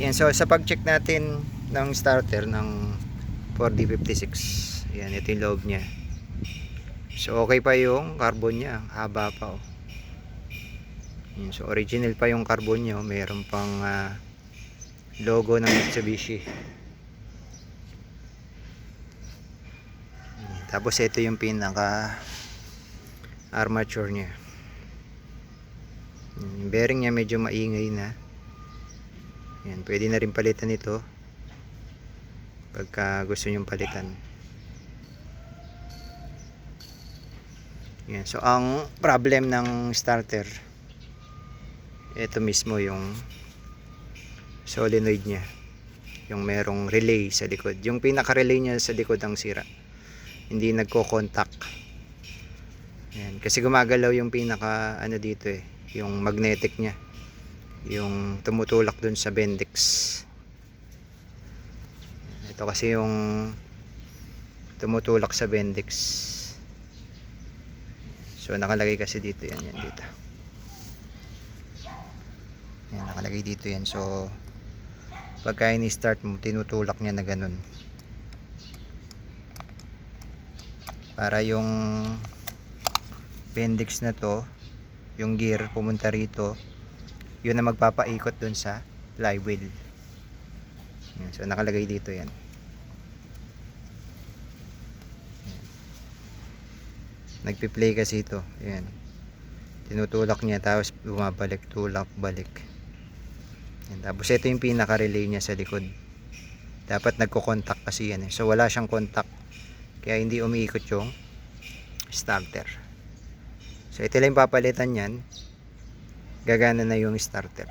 Yan, so sa pag-check natin ng starter ng 4D56, yan, ito yung loob niya. So okay pa yung carbon niya, haba pa, oh. Yan, so original pa yung carbon niya, oh. Meron pang logo ng Mitsubishi. Yan, tapos ito yung pinaka armature niya. Yan, yung bearing niya medyo maingay na. Yan, pwede na rin palitan ito pagka gusto nyong palitan. Yan, so ang problem ng starter, ito mismo yung solenoid nya, yung merong relay sa likod. Yung pinaka relay nya sa likod ang sira, hindi nagko-contact. Yan, kasi gumagalaw yung pinaka ano dito yung magnetic nya, yung tumutulak dun sa Bendix. Ito kasi yung tumutulak sa Bendix. So nakalagay kasi dito yan dito. Yan, nakalagay dito yan. So pagka ini-start mo, tinutulak niya na ganun. Para yung Bendix na to, yung gear pumunta rito, yun na magpapaikot dun sa flywheel. Yan, so nakalagay dito yan. Nagpi-play kasi ito. Yan, tinutulak niya tapos bumabalik, tulak, balik. Yan, tapos ito yung pinaka relay niya sa likod. Dapat nagko-contact kasi yan so wala siyang contact, kaya hindi umiikot yung starter. So ito lang yung papalitan yan, gagana na yung starter.